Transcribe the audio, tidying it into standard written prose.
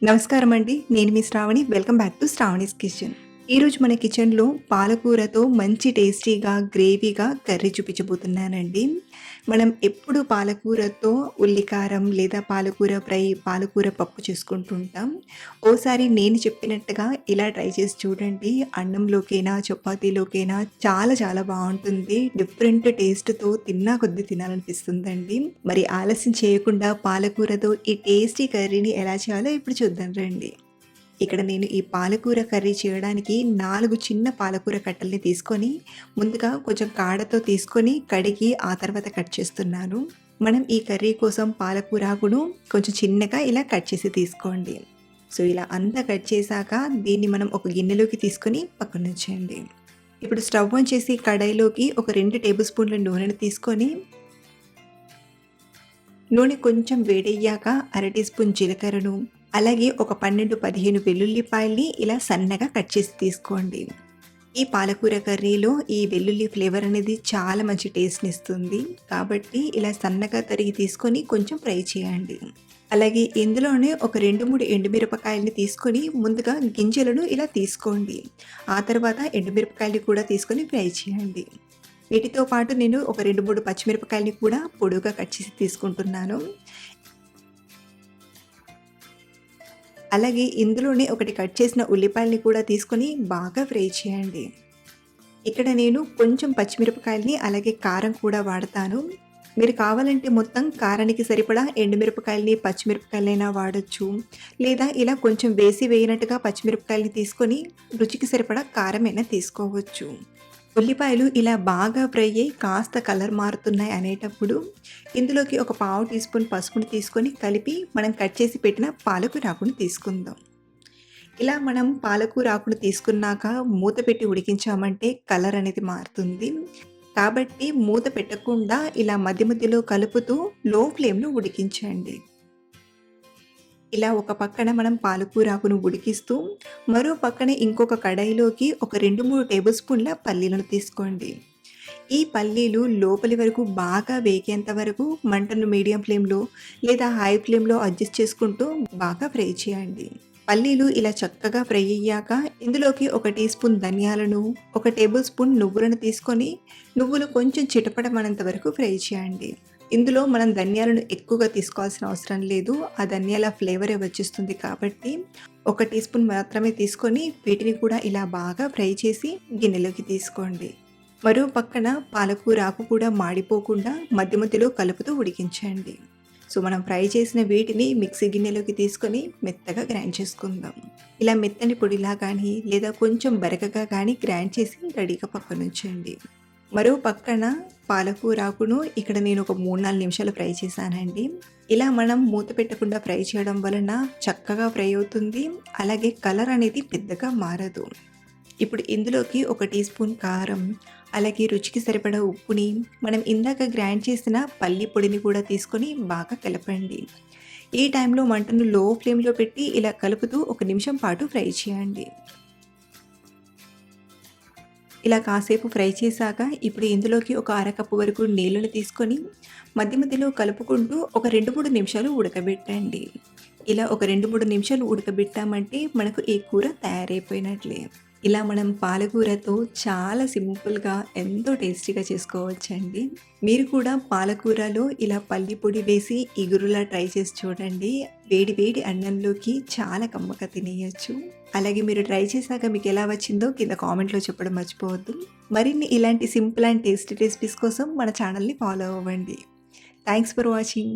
నమస్కారం అండి. నేను మీ Sravani. Welcome back to Sravani's kitchen. ఈరోజు మన కిచెన్‌లో పాలకూరతో మంచి టేస్టీగా, గ్రేవీగా కర్రీ చూపించబోతున్నానండి. మనం ఎప్పుడు పాలకూరతో ఉల్లికారం లేదా పాలకూర ఫ్రై, పాలకూర పప్పు చేసుకుంటుంటాం. ఓసారి నేను చెప్పినట్టుగా ఇలా ట్రై చేసి చూడండి. అన్నంలోకైనా, చపాతీలోకైనా చాలా చాలా బావుంటుంది. డిఫరెంట్ టేస్ట్‌తో తిన్నా కొద్దీ తినాలనిపిస్తుందండి. మరి ఆలస్యం చేయకుండా పాలకూరతో ఈ టేస్టీ కర్రీని ఎలా చేయాలో ఇప్పుడు చూద్దాం రండి. ఇక్కడ నేను ఈ పాలకూర కర్రీ చేయడానికి 4 చిన్న పాలకూర కట్టల్ని తీసుకొని, ముందుగా కొంచెం కాడతో తీసుకొని, కడిగి ఆ తర్వాత కట్ చేస్తున్నాను. మనం ఈ కర్రీ కోసం పాలకూర ఆకును కొంచెం చిన్నగా ఇలా కట్ చేసి తీసుకోండి. సో, ఇలా అంతా కట్ చేశాక దీన్ని మనం ఒక గిన్నెలోకి తీసుకొని పక్కనుంచేయండి. ఇప్పుడు స్టవ్ ఆన్ చేసి కడాయిలోకి ఒక 2 టేబుల్ స్పూన్ల నూనెను తీసుకొని, నూనె కొంచెం వేడయ్యాక అర టీ స్పూన్ జీలకర్రను, అలాగే ఒక 12, 15 వెల్లుల్లిపాయల్ని ఇలా సన్నగా కట్ చేసి తీసుకోండి. ఈ పాలకూర కర్రీలో ఈ వెల్లుల్లి ఫ్లేవర్ అనేది చాలా మంచి టేస్ట్‌నిస్తుంది. కాబట్టి ఇలా సన్నగా తరిగి తీసుకొని కొంచెం ఫ్రై చేయండి. అలాగే ఇందులోనే ఒక 2, 3 ఎండుమిరపకాయలని తీసుకొని ముందుగా గింజలను ఇలా తీసుకోండి. ఆ తర్వాత ఎండుమిరపకాయలు కూడా తీసుకొని ఫ్రై చేయండి. వీటితో పాటు నేను ఒక 2, 3 పచ్చిమిరపకాయలని కూడా పొడువుగా కట్ చేసి తీసుకుంటున్నాను. అలాగే ఇందులోనే ఒకటి కట్ చేసిన ఉల్లిపాయలని కూడా తీసుకొని బాగా ఫ్రై చేయండి. ఇక్కడ నేను కొంచెం పచ్చిమిరపకాయలని అలాగే కారం కూడా వాడతాను. మీరు కావాలంటే మొత్తం కారానికి సరిపడా ఎండుమిరపకాయలని, పచ్చిమిరపకాయలైనా వాడొచ్చు. లేదా ఇలా కొంచెం వేసినట్టుగా పచ్చిమిరపకాయలని తీసుకొని రుచికి సరిపడా కారమైనా తీసుకోవచ్చు. ఉల్లిపాయలు ఇలా బాగా ఫ్రై అయ్యి కాస్త కలర్ మారుతున్నాయి అనేటప్పుడు ఇందులోకి ఒక పావు టీ స్పూన్ పసుపుని తీసుకొని కలిపి మనం కట్ చేసి పెట్టిన పాలకూర ఆకును తీసుకుందాం. ఇలా మనం పాలకూర ఆకును తీసుకున్నాక మూత పెట్టి ఉడికించామంటే కలర్ అనేది మారుతుంది. కాబట్టి మూత పెట్టకుండా ఇలా మధ్య మధ్యలో కలుపుతూ లో ఫ్లేమ్లో ఉడికించండి. ఇలా ఒక పక్కన మనం పాలకూరాకును ఉడికిస్తూ, మరో పక్కన ఇంకొక కడాయిలోకి ఒక 2, 3 టేబుల్ స్పూన్ల పల్లీలను తీసుకోండి. ఈ పల్లీలు లోపలి వరకు బాగా వేగేంత వరకు మంటను మీడియం ఫ్లేమ్‌లో లేదా హై ఫ్లేమ్‌లో అడ్జస్ట్ చేసుకుంటూ బాగా ఫ్రై చేయండి. పల్లీలు ఇలా చక్కగా ఫ్రై అయ్యాక ఇందులోకి ఒక టీ స్పూన్ ధనియాలను, ఒక టేబుల్ స్పూన్ నువ్వులను తీసుకొని, నువ్వులు కొంచెం చిటపటమనేంత వరకు ఫ్రై చేయండి. ఇందులో మనం ధనియాలను ఎక్కువగా తీసుకోవాల్సిన అవసరం లేదు. ఆ ధనియాల ఫ్లేవరే వచ్చేస్తుంది కాబట్టి ఒక టీ స్పూన్ మాత్రమే తీసుకొని వీటిని కూడా ఇలా బాగా ఫ్రై చేసి గిన్నెలోకి తీసుకోండి. మరో పక్కన పాలకూర ఆకు కూడా మాడిపోకుండా మధ్య మధ్యలో కలుపుతూ ఉడికించండి. సో మనం ఫ్రై చేసిన వీటిని మిక్సీ గిన్నెలోకి తీసుకొని మెత్తగా గ్రైండ్ చేసుకుందాం. ఇలా మెత్తని పొడిలా కానీ లేదా కొంచెం బరకగా కానీ గ్రైండ్ చేసి రెడీగా పక్కనుంచండి. మరో పక్కన పాలకూరాకును ఇక్కడ నేను ఒక 3, 4 నిమిషాలు ఫ్రై చేశానండి. ఇలా మనం మూత పెట్టకుండా ఫ్రై చేయడం వలన చక్కగా ఫ్రై అవుతుంది. అలాగే కలర్ అనేది పెద్దగా మారదు. ఇప్పుడు ఇందులోకి ఒక టీ స్పూన్ కారం, అలాగే రుచికి సరిపడా ఉప్పుని, మనం ఇందాక గ్రైండ్ చేసిన పల్లి పొడిని కూడా తీసుకొని బాగా కలపండి. ఈ టైంలో మంటను లో ఫ్లేమ్లో పెట్టి ఇలా కలుపుతూ 1 నిమిషం పాటు ఫ్రై చేయండి. ఇలా కాసేపు ఫ్రై చేశాక ఇప్పుడు ఇందులోకి ఒక అరకప్పు వరకు నీళ్ళను తీసుకొని మధ్య మధ్యలో కలుపుకుంటూ ఒక 2, 3 నిమిషాలు ఉడకబెట్టండి. ఇలా ఒక 2, 3 నిమిషాలు ఉడకబెట్టామంటే మనకు ఈ కూర తయారైపోయినట్లే. ఇలా మనం పాలకూరతో చాలా సింపుల్గా ఎంతో టేస్టీగా చేసుకోవచ్చండి. మీరు కూడా పాలకూరలో ఇలా పల్లి పొడి వేసి ఇగురులా ట్రై చేసి చూడండి. వేడి వేడి అన్నంలోకి చాలా కమ్మగా తినేయచ్చు. అలాగే మీరు ట్రై చేశాక మీకు ఎలా వచ్చిందో కింద కామెంట్లో చెప్పడం మర్చిపోవద్దు. మరిన్ని ఇలాంటి సింపుల్ అండ్ టేస్టీ రెసిపీస్ కోసం మన ఛానల్ని ఫాలో అవ్వండి. Thanks for watching.